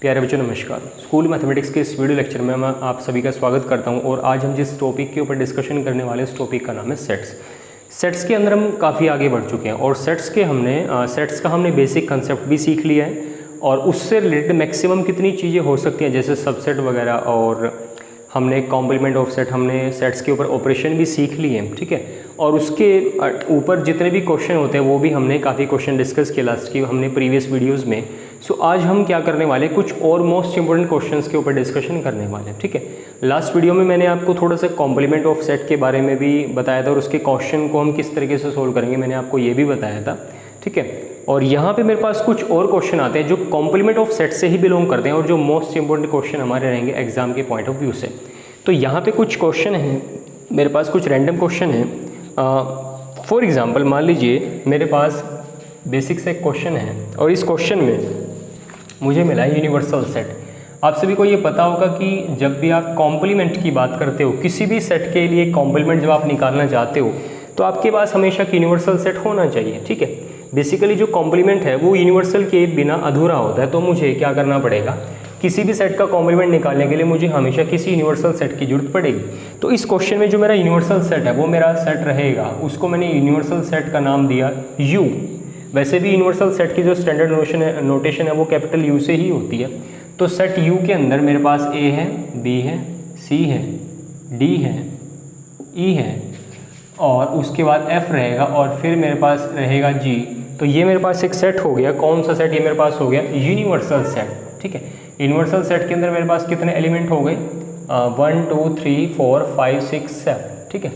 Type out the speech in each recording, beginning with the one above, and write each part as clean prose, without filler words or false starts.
प्यारे बच्चों नमस्कार। स्कूल मैथमेटिक्स के इस वीडियो लेक्चर में मैं आप सभी का स्वागत करता हूं और आज हम जिस टॉपिक के ऊपर डिस्कशन करने वाले इस टॉपिक का नाम है सेट्स। सेट्स के अंदर हम काफ़ी आगे बढ़ चुके हैं और सेट्स का हमने बेसिक कंसेप्ट भी सीख लिया है और उससे रिलेटेड मैक्सिमम कितनी चीज़ें हो सकती हैं जैसे सबसेट वगैरह, और हमने कॉम्प्लीमेंट ऑफ सेट, हमने सेट्स के ऊपर ऑपरेशन भी सीख लिए हैं, ठीक है। और उसके ऊपर जितने भी क्वेश्चन होते हैं वो भी हमने काफ़ी क्वेश्चन डिस्कस किया लास्ट की हमने प्रीवियस वीडियोस में। सो आज हम क्या करने वाले, कुछ और मोस्ट इंपॉर्टेंट क्वेश्चंस के ऊपर डिस्कशन करने वाले हैं, ठीक है। लास्ट वीडियो में मैंने आपको थोड़ा सा कॉम्प्लीमेंट ऑफ सेट के बारे में भी बताया था और उसके क्वेश्चन को हम किस तरीके से सोल्व करेंगे मैंने आपको ये भी बताया था, ठीक है। और यहाँ पे मेरे पास कुछ और क्वेश्चन आते हैं जो कॉम्प्लीमेंट ऑफ सेट से ही बिलोंग करते हैं और जो मोस्ट इंपॉर्टेंट क्वेश्चन हमारे रहेंगे एग्जाम के पॉइंट ऑफ व्यू से। तो यहाँ पे कुछ क्वेश्चन हैं मेरे पास, कुछ रैंडम क्वेश्चन हैं। फॉर एग्जांपल मान लीजिए मेरे पास बेसिक से एक क्वेश्चन है और इस क्वेश्चन में मुझे मिला है यूनिवर्सल सेट। आप सभी को ये पता होगा कि जब भी आप कॉम्प्लीमेंट की बात करते हो, किसी भी सेट के लिए कॉम्प्लीमेंट जब आप निकालना चाहते हो तो आपके पास हमेशा यूनिवर्सल सेट होना चाहिए, ठीक है। बेसिकली जो कॉम्प्लीमेंट है वो यूनिवर्सल के बिना अधूरा होता है, तो मुझे क्या करना पड़ेगा, किसी भी सेट का कॉम्प्लीमेंट निकालने के लिए मुझे हमेशा किसी यूनिवर्सल सेट की जरूरत पड़ेगी। तो इस क्वेश्चन में जो मेरा यूनिवर्सल सेट है वो मेरा सेट रहेगा, उसको मैंने यूनिवर्सल सेट का नाम दिया U। वैसे भी यूनिवर्सल सेट की जो स्टैंडर्ड नोटेशन है वो कैपिटल U से ही होती है। तो सेट U के अंदर मेरे पास A है, B है, C है, D है, E है और उसके बाद F रहेगा और फिर मेरे पास रहेगा G। तो ये मेरे पास एक सेट हो गया। कौन सा सेट? ये मेरे पास हो गया यूनिवर्सल सेट, ठीक है। यूनिवर्सल सेट के अंदर मेरे पास कितने एलिमेंट हो गए? 1 2 3 4 5 6 7, ठीक है,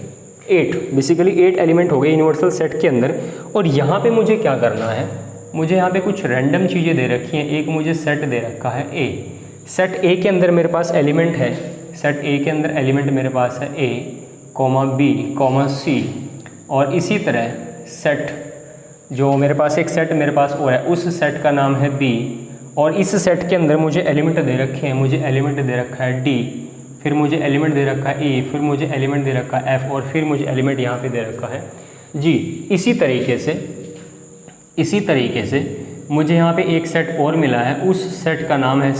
8। बेसिकली 8 एलिमेंट हो गए यूनिवर्सल सेट के अंदर। और यहाँ पे मुझे क्या करना है, मुझे यहाँ पे कुछ रैंडम चीज़ें दे रखी हैं। एक मुझे सेट दे रखा है A। सेट A के अंदर मेरे पास एलिमेंट है, सेट A के अंदर एलिमेंट मेरे पास है A, B, C। और इसी तरह सेट जो मेरे पास एक सेट मेरे पास और है, उस सेट का नाम है B। और इस सेट के अंदर मुझे एलिमेंट दे रखे हैं, मुझे एलिमेंट दे रखा है D, फिर मुझे एलिमेंट दे रखा है E, फिर मुझे एलिमेंट दे रखा है F और फिर मुझे एलिमेंट यहाँ पे दे रखा है G। इसी तरीके से मुझे यहाँ पे एक सेट और मिला है, उस सेट का नाम है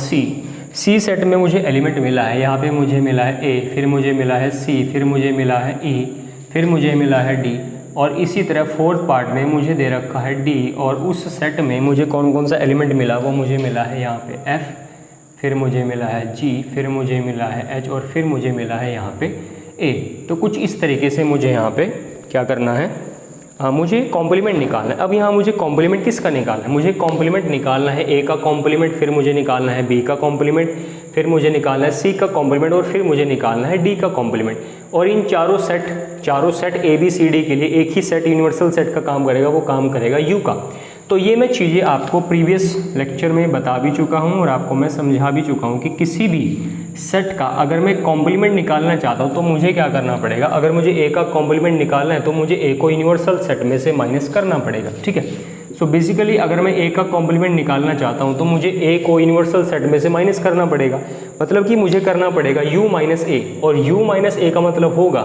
C सेट में मुझे एलिमेंट मिला है, यहाँ पे मुझे मिला है A, फिर मुझे मिला है C, फिर मुझे मिला है E, फिर मुझे मिला है D। और इसी तरह फोर्थ पार्ट में मुझे दे रखा है D और उस सेट में मुझे कौन कौन सा एलिमेंट मिला, वो मुझे मिला है यहाँ पे F, फिर मुझे मिला है G, फिर मुझे मिला है H और फिर मुझे मिला है यहाँ पे A। तो कुछ इस तरीके से मुझे यहाँ पे क्या करना है, मुझे कॉम्प्लीमेंट निकालना है। अब यहाँ मुझे कॉम्प्लीमेंट किसका निकालना है, मुझे कॉम्प्लीमेंट निकालना है A का कॉम्प्लीमेंट, फिर मुझे निकालना है B का कॉम्प्लीमेंट, फिर मुझे निकालना है C का कॉम्प्लीमेंट और फिर मुझे निकालना है D का कॉम्प्लीमेंट। और इन चारों set A B C D के लिए एक ही सेट यूनिवर्सल सेट का काम करेगा, वो काम करेगा U का। तो ये मैं चीज़ें आपको प्रीवियस लेक्चर में बता भी चुका हूँ और आपको मैं समझा भी चुका हूँ कि किसी भी सेट का अगर मैं कॉम्प्लीमेंट निकालना चाहता हूँ तो मुझे क्या करना पड़ेगा। अगर मुझे A का कॉम्प्लीमेंट निकालना है तो मुझे A को यूनिवर्सल सेट में से माइनस करना पड़ेगा, ठीक है। सो बेसिकली अगर मैं A का कॉम्प्लीमेंट निकालना चाहता हूँ तो मुझे A को यूनिवर्सल सेट में से माइनस करना पड़ेगा। मतलब कि मुझे करना पड़ेगा U माइनस A, और U माइनस A का मतलब होगा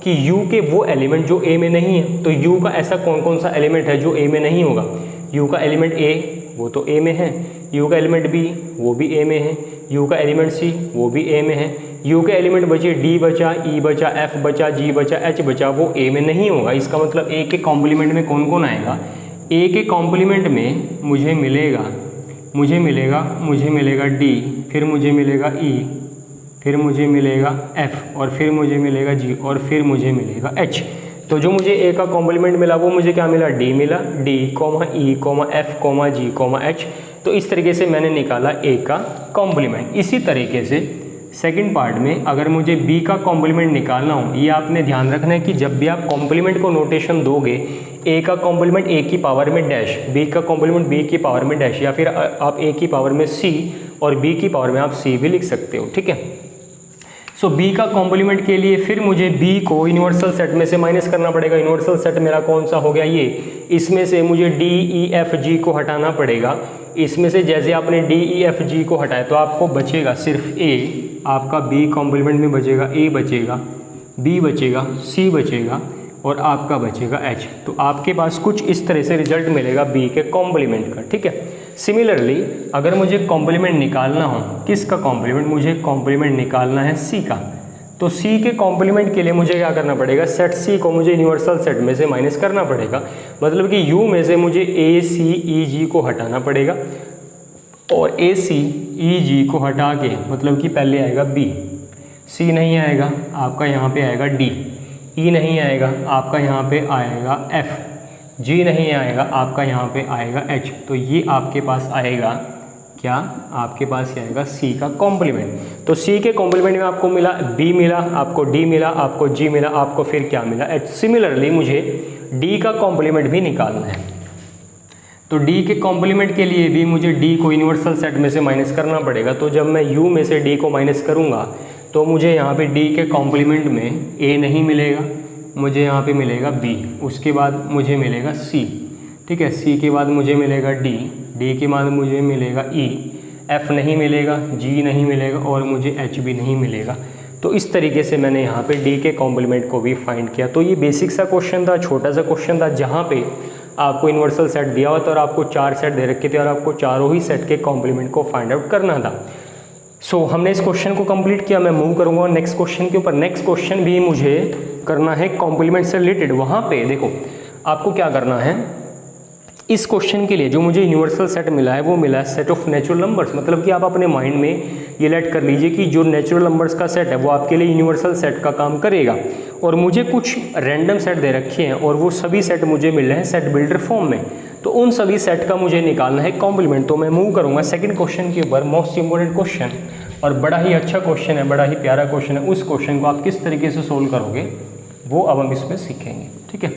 कि U के वो एलिमेंट जो A में नहीं है। तो U का ऐसा कौन कौन सा एलिमेंट है जो A में नहीं होगा। U का एलिमेंट A वो तो A में है, U का एलिमेंट B वो भी A में है, U का एलिमेंट C वो भी A में है, U के एलिमेंट बचे D बचा, E बचा, F बचा, G बचा, H बचा, वो A में नहीं होगा। इसका मतलब A के कॉम्प्लीमेंट में कौन कौन आएगा, A के कॉम्प्लीमेंट में मुझे मिलेगा D, फिर मुझे मिलेगा E, फिर मुझे मिलेगा F और फिर मुझे मिलेगा G और फिर मुझे मिलेगा H। तो जो मुझे A का कॉम्प्लीमेंट मिला वो मुझे क्या मिला, D मिला, D, E, F, G, H। तो इस तरीके से मैंने निकाला A का कॉम्प्लीमेंट। इसी तरीके से सेकंड पार्ट में अगर मुझे B का कॉम्प्लीमेंट निकालना हो, ये आपने ध्यान रखना है कि जब भी आप कॉम्प्लीमेंट को नोटेशन दोगे, A का कॉम्प्लीमेंट A की पावर में डैश, B का कॉम्प्लीमेंट B की पावर में डैश, या फिर आप A की पावर में C और B की पावर में आप C भी लिख सकते हो, ठीक है। सो B का कॉम्प्लीमेंट के लिए फिर मुझे B को यूनिवर्सल सेट में से माइनस करना पड़ेगा। यूनिवर्सल सेट मेरा कौन सा हो गया, ये। इसमें से मुझे D, E, F, G को हटाना पड़ेगा। इसमें से जैसे आपने D, E, F, G को हटाया तो आपको बचेगा सिर्फ A, आपका B कॉम्प्लीमेंट में बचेगा A बचेगा, B बचेगा, C बचेगा और आपका बचेगा H। तो आपके पास कुछ इस तरह से रिजल्ट मिलेगा B के कॉम्प्लीमेंट का, ठीक है। सिमिलरली अगर मुझे कॉम्प्लीमेंट निकालना हो, किसका कॉम्प्लीमेंट, मुझे कॉम्प्लीमेंट निकालना है सी का, तो सी के कॉम्प्लीमेंट के लिए मुझे क्या करना पड़ेगा, सेट सी को मुझे यूनिवर्सल सेट में से माइनस करना पड़ेगा। मतलब कि यू में से मुझे ए सी ई जी को हटाना पड़ेगा, और ए सी ई जी को हटा के मतलब कि पहले आएगा बी, सी नहीं आएगा आपका यहाँ पे आएगा डी, ई नहीं आएगा आपका यहाँ पे आएगा एफ, जी नहीं आएगा आपका यहाँ पे आएगा एच। तो ये आपके पास आएगा क्या, आपके पास ये आएगा सी का कॉम्प्लीमेंट। तो सी के कॉम्प्लीमेंट में आपको मिला बी मिला, आपको डी मिला, आपको जी मिला, आपको फिर क्या मिला, एच। सिमिलरली मुझे डी का कॉम्प्लीमेंट भी निकालना है, तो डी के कॉम्प्लीमेंट के लिए भी मुझे डी को यूनिवर्सल सेट में से माइनस करना पड़ेगा। तो जब मैं यू में से डी को माइनस करूँगा तो मुझे यहाँ पे डी के कॉम्प्लीमेंट में ए नहीं मिलेगा, मुझे यहाँ पे मिलेगा बी, उसके बाद मुझे मिलेगा सी, ठीक है, सी के बाद मुझे मिलेगा डी, डी के बाद मुझे मिलेगा ई, एफ नहीं मिलेगा, जी नहीं मिलेगा और मुझे एच भी नहीं मिलेगा। तो इस तरीके से मैंने यहाँ पे डी के कॉम्प्लीमेंट को भी फाइंड किया। तो ये बेसिक सा क्वेश्चन था, छोटा सा क्वेश्चन था, जहाँ पे आपको यूनिवर्सल सेट दिया हुआ था और आपको 4 सेट दे रखे थे और आपको चारों ही सेट के कॉम्प्लीमेंट को फाइंड आउट करना था। सो हमने इस क्वेश्चन को कंप्लीट किया। मैं मूव करूँगा नेक्स्ट क्वेश्चन के ऊपर। नेक्स्ट क्वेश्चन भी मुझे करना है कॉम्प्लीमेंट से रिलेटेड। वहाँ पे देखो आपको क्या करना है, इस क्वेश्चन के लिए जो मुझे यूनिवर्सल सेट मिला है वो मिला है सेट ऑफ नेचुरल नंबर्स। मतलब कि आप अपने माइंड में ये लेट कर लीजिए कि जो नेचुरल नंबर्स का सेट है वो आपके लिए यूनिवर्सल सेट का काम करेगा। और मुझे कुछ रैंडम सेट दे रखे हैं और वो सभी सेट मुझे मिल रहे हैं सेट बिल्डर फॉर्म में। तो उन सभी सेट का मुझे निकालना है कॉम्प्लीमेंट। तो मैं मूव करूँगा सेकंड क्वेश्चन के ऊपर। मोस्ट इंपॉर्टेंट क्वेश्चन और बड़ा ही अच्छा क्वेश्चन है, बड़ा ही प्यारा क्वेश्चन है। उस क्वेश्चन को आप किस तरीके से सोल्व करोगे वो अब हम इसमें सीखेंगे, ठीक है।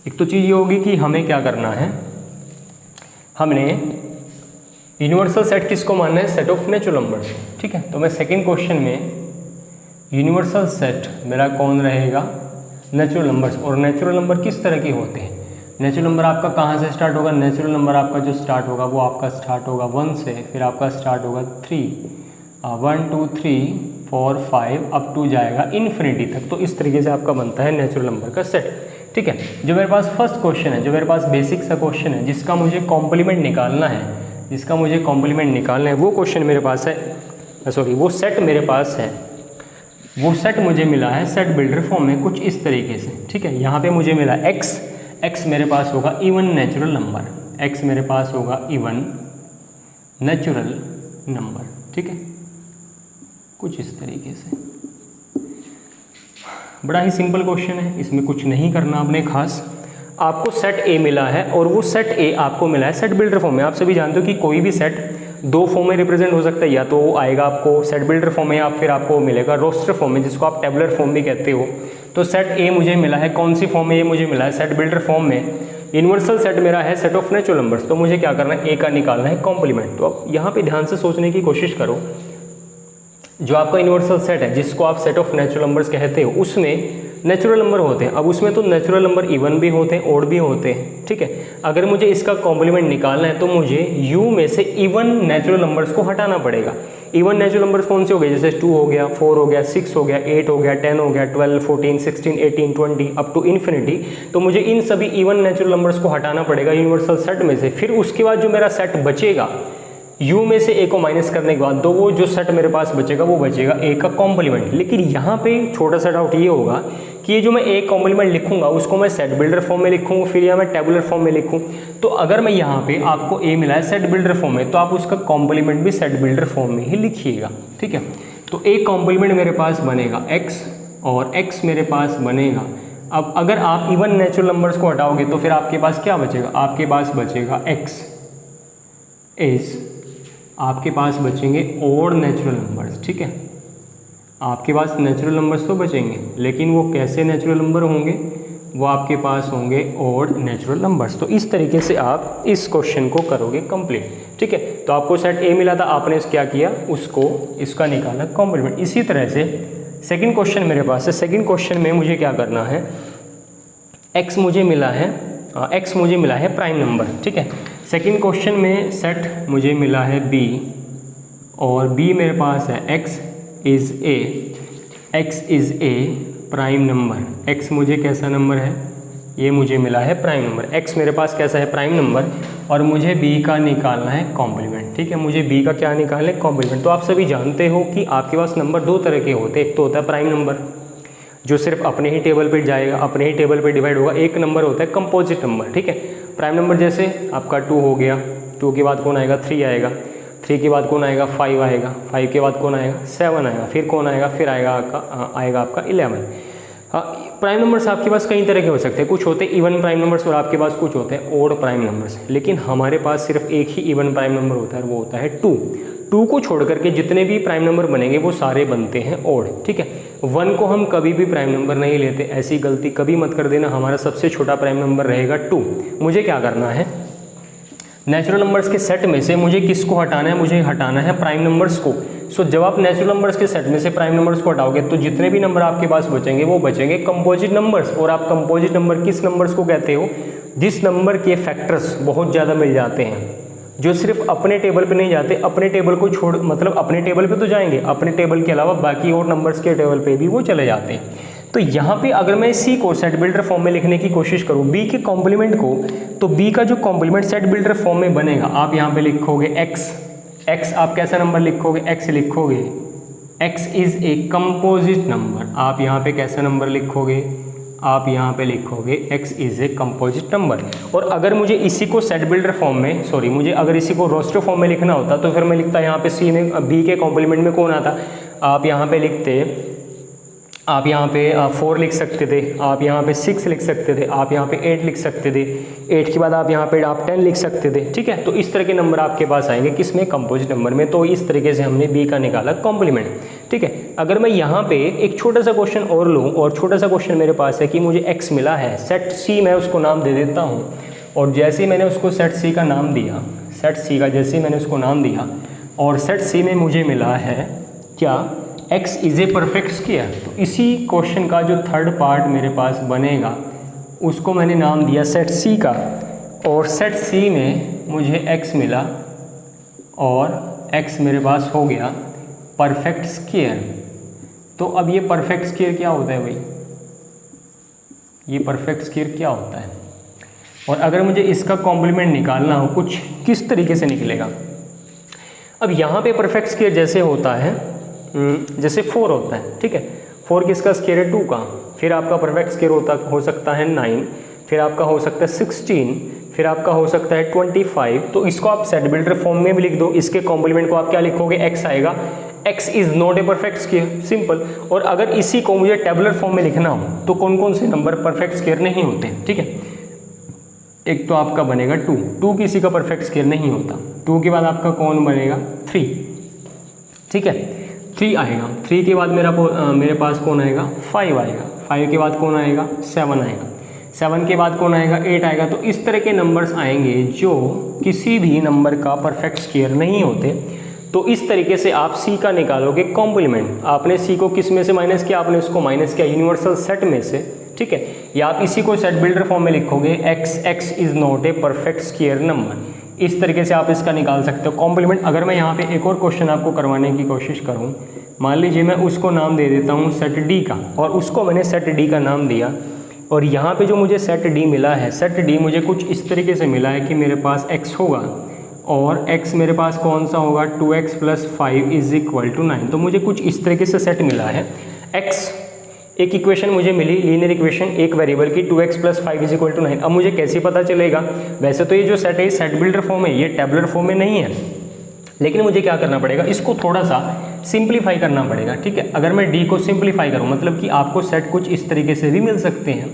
एक तो चीज़ ये होगी कि हमें क्या करना है, हमने यूनिवर्सल सेट किसको मानना है, सेट ऑफ नेचुरल नंबर्स, ठीक है। तो मैं सेकंड क्वेश्चन में यूनिवर्सल सेट मेरा कौन रहेगा, नेचुरल नंबर्स। और नेचुरल नंबर किस तरह के होते हैं, नेचुरल नंबर आपका कहाँ से स्टार्ट होगा, नेचुरल नंबर आपका जो स्टार्ट होगा वो आपका स्टार्ट होगा 1 से, फिर आपका स्टार्ट होगा 3, 1 2 3 4 5 अप टू जाएगा इन्फिनिटी तक। तो इस तरीके से आपका बनता है नेचुरल नंबर का सेट, ठीक है। जो मेरे पास फर्स्ट क्वेश्चन है, जो मेरे पास बेसिक सा क्वेश्चन है जिसका मुझे कॉम्प्लीमेंट निकालना है, जिसका मुझे कॉम्प्लीमेंट निकालना है, वो क्वेश्चन मेरे पास है, सॉरी वो सेट मेरे पास है, वो सेट मुझे मिला है सेट बिल्डर फॉर्म में कुछ इस तरीके से, ठीक है। यहाँ पे मुझे मिला x मेरे पास होगा इवन नेचुरल नंबर, x मेरे पास होगा इवन नेचुरल नंबर, ठीक है, कुछ इस तरीके से। बड़ा ही सिंपल क्वेश्चन है, इसमें कुछ नहीं करना आपने खास। आपको सेट ए मिला है और वो सेट ए आपको मिला है सेट बिल्डर फॉर्म में। आप सभी जानते हो कि कोई भी सेट 2 फॉर्म में रिप्रेजेंट हो सकता है, या तो आएगा आपको सेट बिल्डर फॉर्म में या फिर आपको मिलेगा रोस्टर फॉर्म में, जिसको आप टेबुलर फॉर्म भी कहते हो। तो सेट ए मुझे मिला है कौन सी फॉर्म में, ये मुझे मिला है सेट बिल्डर फॉर्म में। यूनिवर्सल सेट मेरा है सेट ऑफ नेचुरल नंबर्स। तो मुझे क्या करना है, ए का निकालना है कॉम्प्लीमेंट। तो अब यहाँ पे ध्यान से सोचने की कोशिश करो, जो आपका यूनिवर्सल सेट है जिसको आप सेट ऑफ नेचुरल नंबर्स कहते हो, उसमें नेचुरल नंबर होते हैं। अब उसमें तो नेचुरल नंबर इवन भी होते हैं, ओड भी होते हैं, ठीक है। अगर मुझे इसका कॉम्प्लीमेंट निकालना है तो मुझे u में से इवन नेचुरल नंबर्स को हटाना पड़ेगा। इवन नेचुरल नंबर्स कौन से हो गए, जैसे 2 हो गया, 4 हो गया, 6 हो गया, 8 हो गया, 10 हो गया, 12 14 16 18 20 अप टू इन्फिनिटी। तो मुझे इन सभी इवन नेचुरल नंबर्स को हटाना पड़ेगा यूनिवर्सल सेट में से। फिर उसके बाद जो मेरा सेट बचेगा, u में से a को माइनस करने के बाद तो वो जो सेट मेरे पास बचेगा वो बचेगा a का कॉम्प्लीमेंट। लेकिन यहाँ पे छोटा सा डाउट ये होगा कि ये जो मैं a कॉम्प्लीमेंट लिखूंगा उसको मैं सेट बिल्डर फॉर्म में लिखूँ फिर या मैं टेबुलर फॉर्म में लिखूँ। तो अगर मैं यहाँ पे आपको a मिला है सेट बिल्डर फॉर्म में, तो आप उसका कॉम्प्लीमेंट भी सेट बिल्डर फॉर्म में ही लिखिएगा, ठीक है। तो a कॉम्प्लीमेंट मेरे पास बनेगा x और x मेरे पास बनेगा। अब अगर आप इवन नेचुरल नंबर्स को हटाओगे तो फिर आपके पास क्या बचेगा, आपके पास बचेगा x इज, आपके पास बचेंगे ओड नेचुरल नंबर्स, ठीक है। आपके पास नेचुरल नंबर्स तो बचेंगे, लेकिन वो कैसे नेचुरल नंबर होंगे, वो आपके पास होंगे ओड नेचुरल नंबर्स। तो इस तरीके से आप इस क्वेश्चन को करोगे कंप्लीट, ठीक है। तो आपको सेट ए मिला था, आपने क्या किया, उसको इसका निकाला कॉम्प्लीमेंट। इसी तरह से सेकंड क्वेश्चन मेरे पास है। सेकंड क्वेश्चन में मुझे क्या करना है, x मुझे मिला है प्राइम नंबर, ठीक है। सेकंड क्वेश्चन में सेट मुझे मिला है b और b मेरे पास है x is a prime number. x मुझे कैसा नंबर है, ये मुझे मिला है प्राइम नंबर। x मेरे पास कैसा है, प्राइम नंबर, और मुझे b का निकालना है कॉम्प्लीमेंट। ठीक है, मुझे b का क्या निकालना है, कॉम्प्लीमेंट। तो आप सभी जानते हो कि आपके पास नंबर दो तरह के होते हैं। एक तो होता है प्राइम नंबर जो सिर्फ अपने ही टेबल पे जाएगा, अपने ही टेबल पे डिवाइड होगा। एक नंबर होता है कंपोजिट नंबर। ठीक है, प्राइम नंबर जैसे आपका 2 हो गया, 2 के बाद कौन आएगा, 3 आएगा, 3 के बाद कौन आएगा, 5 आएगा, 5 के बाद कौन आएगा, 7 आएगा, फिर कौन आएगा, फिर आएगा आपका 11। प्राइम नंबर्स आपके पास कई तरह के हो सकते हैं। कुछ होते हैं इवन प्राइम नंबर्स और आपके पास कुछ होते हैं ओड प्राइम नंबर्स। लेकिन हमारे पास सिर्फ एक ही इवन प्राइम नंबर होता है, वो होता है 2। 2 को छोड़ करके जितने भी प्राइम नंबर बनेंगे वो सारे बनते हैं ओड। ठीक है, 1 को हम कभी भी प्राइम नंबर नहीं लेते, ऐसी गलती कभी मत कर देना। हमारा सबसे छोटा प्राइम नंबर रहेगा 2। मुझे क्या करना है, नेचुरल नंबर्स के सेट में से मुझे किसको हटाना है, मुझे हटाना है प्राइम नंबर्स को। सो जब आप नेचुरल नंबर्स के सेट में से प्राइम नंबर्स को हटाओगे तो जितने भी नंबर आपके पास बचेंगे वो बचेंगे कंपोजिट नंबर्स। और आप कंपोजिट नंबर किस नंबर्स को कहते हो, जिस नंबर के फैक्टर्स बहुत ज़्यादा मिल जाते हैं, जो सिर्फ अपने टेबल पे नहीं जाते, अपने टेबल को छोड़, मतलब अपने टेबल पे तो जाएंगे, अपने टेबल के अलावा बाकी और नंबर्स के टेबल पे भी वो चले जाते हैं। तो यहाँ पे अगर मैं सी को सेट बिल्डर फॉर्म में लिखने की कोशिश करूँ बी के कॉम्प्लीमेंट को, तो बी का जो कॉम्प्लीमेंट सेट बिल्डर फॉर्म में बनेगा, आप यहाँ पे लिखोगे x आप कैसा नंबर लिखोगे, x लिखोगे, x is a composite number. आप यहाँ पे कैसा नंबर लिखोगे, आप यहाँ पे लिखोगे x is a composite number. और अगर मुझे इसी को सेट बिल्डर फॉर्म में, मुझे अगर इसी को रोस्टर फॉर्म में लिखना होता तो फिर मैं लिखता यहाँ पे सी में, बी के कॉम्प्लीमेंट में कौन आता, आप यहाँ पे लिखते, आप यहाँ पे 4 लिख सकते थे, आप यहाँ पे 6 लिख सकते थे, आप यहाँ पे 8 लिख सकते थे, 8 के बाद आप यहाँ पे आप 10 लिख सकते थे। ठीक है, तो इस तरह के नंबर आपके पास आएंगे किसमें, कंपोजिट नंबर में। तो इस तरीके से हमने बी का निकाला कॉम्प्लीमेंट। ठीक है, अगर मैं यहाँ पे एक छोटा सा क्वेश्चन और लूँ, और छोटा सा क्वेश्चन मेरे पास है कि मुझे x मिला है, सेट सी मैं उसको नाम दे देता हूँ। और जैसे ही मैंने उसको सेट सी का नाम दिया, सेट सी का जैसे ही मैंने उसको नाम दिया, और सेट सी में मुझे मिला है क्या, x is a perfect square. तो इसी क्वेश्चन का जो थर्ड पार्ट मेरे पास बनेगा उसको मैंने नाम दिया सेट सी का, और सेट सी में मुझे x मिला और x मेरे पास हो गया परफेक्ट स्क्वायर। तो अब ये परफेक्ट स्क्वायर क्या होता है भाई, ये परफेक्ट स्क्वायर क्या होता है, और अगर मुझे इसका कॉम्प्लीमेंट निकालना हो कुछ किस तरीके से निकलेगा। अब यहाँ पे परफेक्ट स्क्वायर जैसे होता है, जैसे 4 होता है। ठीक है, 4 किसका स्क्वायर है, 2 का। फिर आपका परफेक्ट स्क्वायर हो सकता है 9, फिर आपका हो सकता है 16, फिर आपका हो सकता है 25। तो इसको आप सेट बिल्डर फॉर्म में भी लिख दो, इसके कॉम्प्लीमेंट को आप क्या लिखोगे, x आएगा। x is not a perfect square, simple. और अगर इसी को मुझे टेबुलर फॉर्म में लिखना हो तो कौन कौन से नंबर परफेक्ट स्क्वायर नहीं होते। ठीक है, एक तो आपका बनेगा 2 किसी का परफेक्ट स्क्वायर नहीं होता। 2 के बाद आपका कौन बनेगा, 3। ठीक है, 3 आएगा। 3 के बाद मेरे पास कौन आएगा, 5 आएगा। 5 के बाद कौन आएगा, 7 आएगा। 7 के बाद कौन आएगा, 8 आएगा। तो इस तरह के नंबर्स आएंगे जो किसी भी नंबर का परफेक्ट स्क्वायर नहीं होते। तो इस तरीके से आप सी का निकालोगे कॉम्प्लीमेंट। आपने सी को किस में से माइनस किया, आपने उसको माइनस किया यूनिवर्सल सेट में से। ठीक है, या आप इसी को सेट बिल्डर फॉर्म में लिखोगे, x is not a perfect square number. इस तरीके से आप इसका निकाल सकते हो कॉम्प्लीमेंट। अगर मैं यहाँ पे एक और क्वेश्चन आपको करवाने की कोशिश करूँ, मान लीजिए मैं उसको नाम दे देता हूँ सेट डी का, और उसको मैंने सेट डी का नाम दिया, और यहाँ पे जो मुझे सेट डी मिला है, सेट डी मुझे कुछ इस तरीके से मिला है कि मेरे पास x होगा, और x मेरे पास कौन सा होगा, 2x + 5 = 9। तो मुझे कुछ इस तरीके से सेट मिला है। x एक इक्वेशन मुझे मिली, लीनियर इक्वेशन एक वेरिएबल की, 2x + 5 = 9। अब मुझे कैसे पता चलेगा, वैसे तो ये जो सेट है सेट बिल्डर फॉर्म है, ये टेबुलर फॉर्म में नहीं है, लेकिन मुझे क्या करना पड़ेगा, इसको थोड़ा सा सिंप्लीफाई करना पड़ेगा। ठीक है, अगर मैं डी को सिंप्लीफाई करूँ, मतलब कि आपको सेट कुछ इस तरीके से भी मिल सकते हैं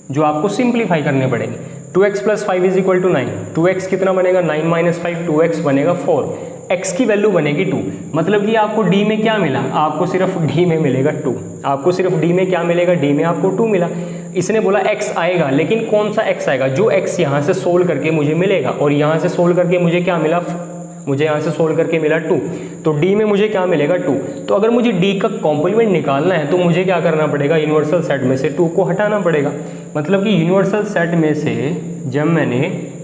जो आपको सिंप्लीफाई करने पड़ेंगे। 2x + 5 = 9। 2x कितना बनेगा, 9 - 5, 2x बनेगा 4। x की वैल्यू बनेगी 2। मतलब कि आपको d में क्या मिला, आपको सिर्फ d में मिलेगा 2। आपको सिर्फ d में क्या मिलेगा, d में आपको 2 मिला। इसने बोला x आएगा, लेकिन कौन सा x आएगा, जो x यहाँ से सोल्व करके मुझे मिलेगा, और यहाँ से सोल्व करके मुझे क्या मिला, मुझे यहाँ से सोल्व करके मिला 2। तो d में मुझे क्या मिलेगा, 2। तो अगर मुझे d का कॉम्प्लीमेंट निकालना है तो मुझे क्या करना पड़ेगा, यूनिवर्सल सेट में से 2 को हटाना पड़ेगा। मतलब कि यूनिवर्सल सेट में से जब मैंने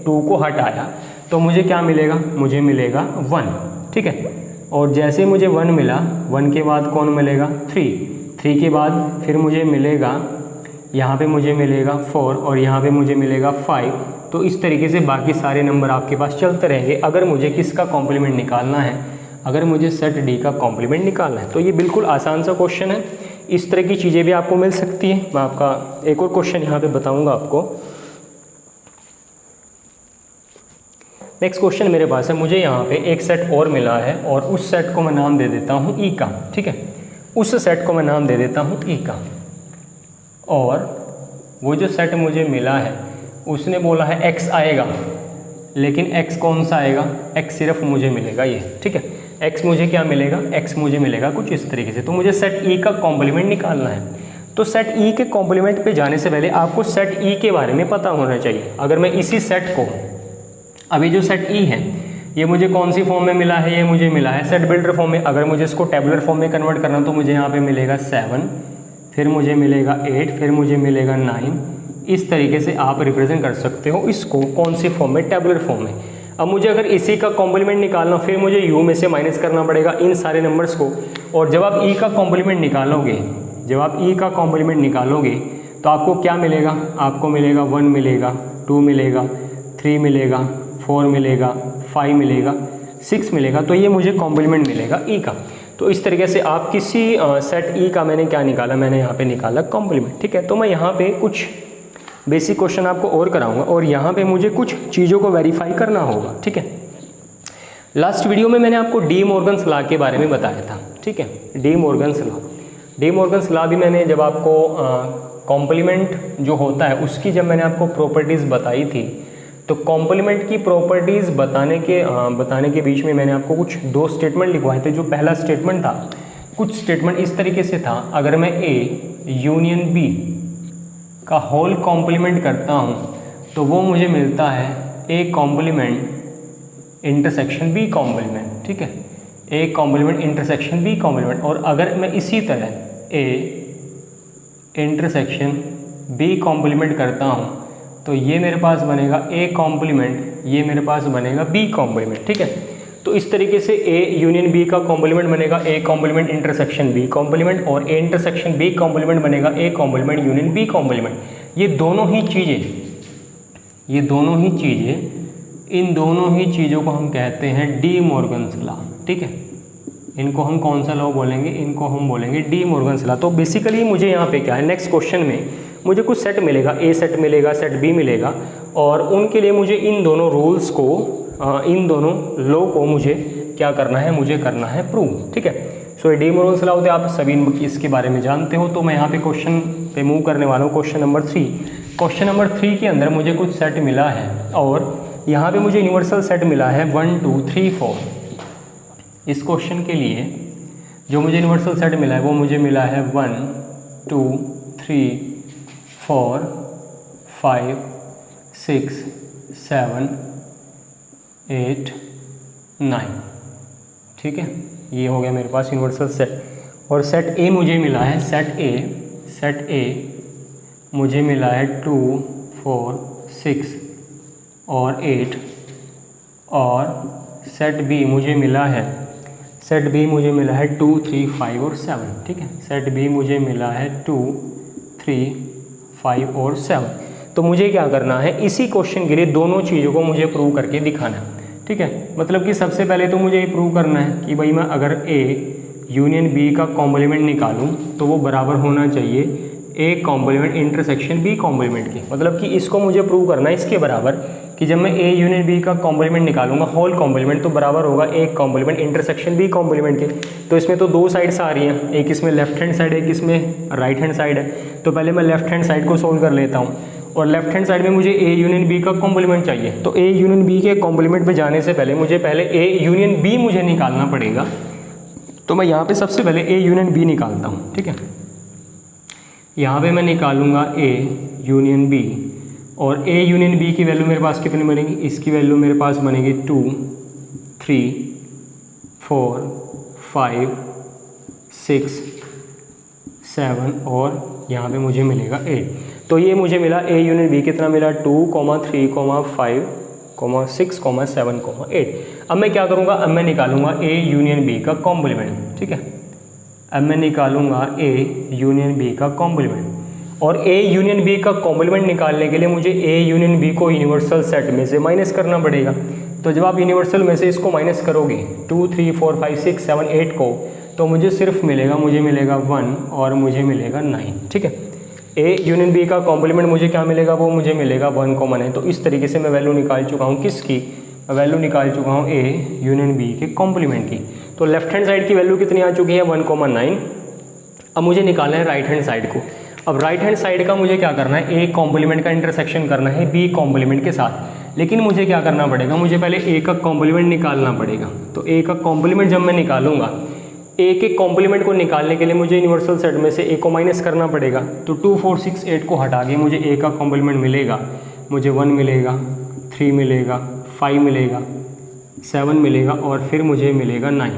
2 को हटाया तो मुझे क्या मिलेगा, मुझे मिलेगा 1। ठीक है, और जैसे मुझे 1 मिला, 1 के बाद कौन मिलेगा, 3। 3 के बाद फिर मुझे मिलेगा यहाँ पे मुझे मिलेगा 4 और यहाँ पे मुझे मिलेगा 5। तो इस तरीके से बाकी सारे नंबर आपके पास चलते रहेंगे। अगर मुझे किसका कॉम्प्लीमेंट निकालना है, अगर मुझे सेट डी का कॉम्प्लीमेंट निकालना है, तो ये बिल्कुल आसान सा क्वेश्चन है। इस तरह की चीज़ें भी आपको मिल सकती हैं। मैं आपका एक और क्वेश्चन यहाँ पे बताऊँगा आपको। नेक्स्ट क्वेश्चन मेरे पास है, मुझे यहाँ पे एक सेट और मिला है और उस सेट को मैं नाम दे देता हूँ ई का। ठीक है, उस सेट को मैं नाम दे देता हूँ ई का। और वो जो सेट मुझे मिला है उसने बोला है x आएगा, लेकिन x कौन सा आएगा, x सिर्फ मुझे मिलेगा ये। ठीक है, x मुझे क्या मिलेगा, x मुझे मिलेगा कुछ इस तरीके से। तो मुझे सेट ई का कॉम्प्लीमेंट निकालना है। तो सेट ई के कॉम्प्लीमेंट पे जाने से पहले आपको सेट ई के बारे में पता होना चाहिए। अगर मैं इसी सेट को, अभी जो सेट ई है ये मुझे कौन सी फॉर्म में मिला है, ये मुझे मिला है सेट बिल्डर फॉर्म में। अगर मुझे इसको टेबुलर फॉर्म में कन्वर्ट करना तो मुझे यहाँ पे मिलेगा 7, फिर मुझे मिलेगा 8, फिर मुझे मिलेगा 9। इस तरीके से आप रिप्रेजेंट कर सकते हो इसको कौन सी फॉर्म में, टेबुलर फॉर्म में। अब मुझे अगर इसी का कॉम्प्लीमेंट निकालना, फिर मुझे यू में से माइनस करना पड़ेगा इन सारे नंबर्स को। और जब आप ई का कॉम्प्लीमेंट निकालोगे, जब आप ई का कॉम्प्लीमेंट निकालोगे तो आपको क्या मिलेगा, आपको मिलेगा 1 मिलेगा, 2 मिलेगा, 3 मिलेगा, 4 मिलेगा, 5 मिलेगा, 6 मिलेगा। तो ये मुझे कॉम्प्लीमेंट मिलेगा ई का। तो इस तरीके से आप किसी सेट ई का मैंने क्या निकाला, मैंने यहाँ पे निकाला कॉम्प्लीमेंट। ठीक है, तो मैं यहाँ पे कुछ बेसिक क्वेश्चन आपको और कराऊंगा और यहाँ पे मुझे कुछ चीज़ों को वेरीफाई करना होगा। ठीक है, लास्ट वीडियो में मैंने आपको डी मॉर्गन्स लॉ के बारे में बताया था। ठीक है, D Morgan's law, D Morgan's law भी मैंने जब आपको कॉम्प्लीमेंट जो होता है उसकी जब मैंने आपको प्रॉपर्टीज़ बताई थी, तो कॉम्प्लीमेंट की प्रॉपर्टीज़ बताने के बीच में मैंने आपको कुछ 2 स्टेटमेंट लिखवाए थे। जो पहला स्टेटमेंट था, कुछ स्टेटमेंट इस तरीके से था, अगर मैं ए यूनियन बी का होल कॉम्प्लीमेंट करता हूँ तो वो मुझे मिलता है A complement intersection B complement. ठीक है, A complement intersection B complement. और अगर मैं इसी तरह ए इंटरसेक्शन बी कॉम्प्लीमेंट करता हूँ तो ये मेरे पास बनेगा ए कॉम्प्लीमेंट, ये मेरे पास बनेगा बी कॉम्प्लीमेंट। ठीक है, तो इस तरीके से ए यूनियन बी का कॉम्प्लीमेंट बनेगा A complement intersection B complement, और ए इंटरसेक्शन बी कॉम्प्लीमेंट बनेगा A complement union B complement. ये दोनों ही चीज़ें, इन दोनों ही चीज़ों को हम कहते हैं डी मॉर्गन्स लॉ। ठीक है, इनको हम कौन सा लॉ बोलेंगे, इनको हम बोलेंगे डी मॉर्गन्स लॉ। तो बेसिकली मुझे यहाँ पे क्या है, नेक्स्ट क्वेश्चन में मुझे कुछ सेट मिलेगा, ए सेट मिलेगा, सेट बी मिलेगा, और उनके लिए मुझे इन दोनों रूल्स को, इन दोनों लॉ को मुझे क्या करना है, मुझे करना है प्रूव। ठीक है, सो ये डी मॉर्गन्स लॉ होते हैं, आप सभी इसके बारे में जानते हो। तो मैं यहाँ पे क्वेश्चन पे मूव करने वाला हूँ, क्वेश्चन नंबर 3। क्वेश्चन नंबर 3 के अंदर मुझे कुछ सेट मिला है और यहाँ पे मुझे यूनिवर्सल सेट मिला है 1 2 3 4। इस क्वेश्चन के लिए जो मुझे यूनिवर्सल सेट मिला है वो मुझे मिला है 1 2 3 4 5 6 7 8 9। ठीक है, ये हो गया मेरे पास यूनिवर्सल सेट। और सेट ए मुझे मिला है, सेट ए मुझे मिला है 2 4 6 और 8। और सेट बी मुझे मिला है, 2 3 5 और 7। ठीक है, सेट बी मुझे मिला है 2 3 5 और 7। तो मुझे क्या करना है, इसी क्वेश्चन के लिए दोनों चीज़ों को मुझे प्रूव करके दिखाना है। ठीक है, मतलब कि सबसे पहले तो मुझे ये प्रूव करना है कि भाई मैं अगर ए यूनियन बी का कॉम्प्लीमेंट निकालूं तो वो बराबर होना चाहिए A complement intersection B complement के। मतलब कि इसको मुझे प्रूव करना है इसके बराबर कि जब मैं ए यूनियन बी का कॉम्प्लीमेंट निकालूंगा होल कॉम्प्लीमेंट तो बराबर होगा A complement intersection B complement के। तो इसमें तो 2 साइड्स आ रही हैं, एक इसमें लेफ्ट हैंड साइड है, एक इसमें राइट हैंड साइड है। तो पहले मैं लेफ्ट हैंड साइड को सोल्व कर लेता हूँ, और लेफ्ट हैंड साइड में मुझे ए यूनियन बी का कॉम्प्लीमेंट चाहिए। तो ए यूनियन बी के कॉम्प्लीमेंट पे जाने से पहले मुझे पहले ए यूनियन बी मुझे निकालना पड़ेगा। तो मैं यहाँ पे सबसे पहले ए यूनियन बी निकालता हूँ। ठीक है, यहाँ पे मैं निकालूंगा ए यूनियन बी, और ए यूनियन बी की वैल्यू मेरे पास कितनी बनेगी, इसकी वैल्यू मेरे पास बनेगी 2 3 4 5 6 7 और यहाँ पे मुझे मिलेगा 8। तो ये मुझे मिला ए यूनियन बी कितना मिला 2 3 5 6 7 8। अब मैं क्या करूँगा, अब मैं निकालूंगा ए यूनियन बी का कॉम्प्लीमेंट। ठीक है, अब मैं निकालूंगा ए यूनियन बी का कॉम्प्लीमेंट। और ए यूनियन बी का कॉम्प्लीमेंट निकालने के लिए मुझे ए यूनियन बी को यूनिवर्सल सेट में से माइनस करना पड़ेगा। तो जब आप यूनिवर्सल में से इसको माइनस करोगे 2 3 4 5 6 7 8 को, तो मुझे सिर्फ मिलेगा 1 और मुझे मिलेगा 9। ठीक है, ए यूनियन बी का कॉम्प्लीमेंट मुझे क्या मिलेगा, वो मुझे मिलेगा 1,9। तो इस तरीके से मैं वैल्यू निकाल चुका हूँ किसकी, वैल्यू निकाल चुका हूँ ए यूनियन बी के कॉम्प्लीमेंट की। तो लेफ्ट हैंड साइड की वैल्यू कितनी आ चुकी है 1,9। अब मुझे निकालना है राइट हैंड साइड को। अब राइट हैंड साइड का मुझे क्या करना है, ए कॉम्प्लीमेंट का इंटरसेक्शन करना है बी कॉम्प्लीमेंट के साथ। लेकिन मुझे क्या करना पड़ेगा, मुझे पहले ए का कॉम्प्लीमेंट निकालना पड़ेगा। तो ए का कॉम्प्लीमेंट जब मैं निकालूंगा, ए के कॉम्प्लीमेंट को निकालने के लिए मुझे यूनिवर्सल सेट में से ए को माइनस करना पड़ेगा। तो 2 4 6 8 को हटा के मुझे ए का कॉम्प्लीमेंट मिलेगा, मुझे 1 मिलेगा, 3 मिलेगा, 5 मिलेगा, 7 मिलेगा और फिर मुझे मिलेगा 9।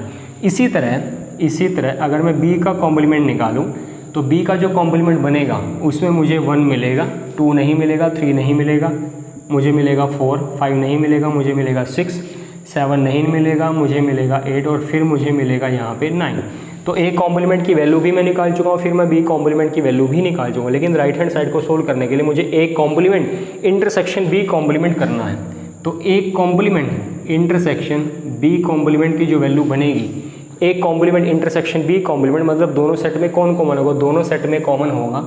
इसी तरह अगर मैं बी का कॉम्प्लीमेंट निकालूं तो बी का जो कॉम्प्लीमेंट बनेगा उसमें मुझे 1 मिलेगा, 2 नहीं मिलेगा, 3 नहीं मिलेगा, मुझे मिलेगा 4, 5 नहीं मिलेगा, मुझे मिलेगा 6, 7 नहीं मिलेगा, मुझे मिलेगा 8 और फिर मुझे मिलेगा यहाँ पे 9। तो ए कॉम्प्लीमेंट की वैल्यू भी मैं निकाल चुका हूँ, फिर मैं बी कॉम्प्लीमेंट की वैल्यू भी निकाल चुका हूँ। लेकिन राइट हैंड साइड को सोल्व करने के लिए मुझे A complement intersection B complement करना है। तो A complement intersection B complement की जो वैल्यू बनेगी, A complement intersection B complement मतलब दोनों सेट में कौन कॉमन होगा, दोनों सेट में कॉमन होगा